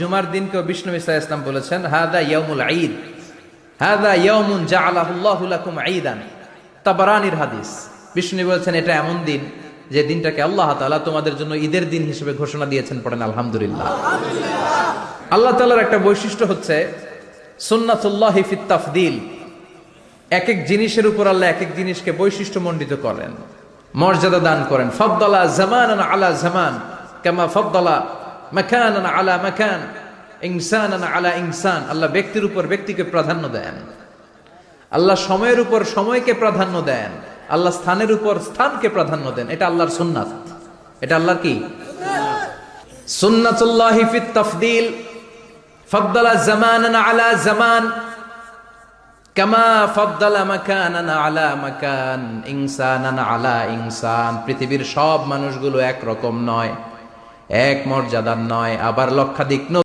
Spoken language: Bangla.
জুমার দিনকে বিষ্ণু ইসা ইসলাম বলেছেন হাদা ইয়াউমুল ঈদ, হাদা ইয়াউমুন জাআলাহুল্লাহু লাকুম ঈদান। তাবারানীর হাদিস। বিষ্ণু বলেছেন এটা এমন দিন যে দিনটাকে আল্লাহ তাআলা তোমাদের জন্য ঈদের দিন হিসেবে ঘোষণা দিয়েছেন। পড়েন আলহামদুলিল্লাহ। আল্লাহ তাআলার একটা বৈশিষ্ট্য হচ্ছে সুন্নাতুল্লাহি ফিত তাফদীল। এক এক জিনিসের উপর আল্লাহ এক এক জিনিসকে বৈশিষ্ট্যমণ্ডিত করেন, মর্যাদা দান করেন। ফাদ্দালা জামানান আলা জামান কামা ফাদ্দালা মাকানান আলা মাকান, ইনসানান আলা ইনসান। আল্লাহ ব্যক্তির উপর ব্যক্তিকে প্রাধান্য দেন, আল্লাহ সময়ের উপর সময়কে প্রাধান্য দেন, আল্লাহ স্থানের উপর স্থানকে প্রাধান্য দেন। এটা আল্লাহর সুন্নাত। এটা আল্লাহর কি সুন্নাতুল্লাহি ফিত তাফদীল। ফাদ্দালা জামানান আলা জামান কামা ফাদ্দালা মাকানান আলা মাকান, ইনসানান আলা ইনসান। পৃথিবীর সব মানুষগুলো এক রকম নয়, এক মর্যাদার নয়, আবার লক্ষাধিক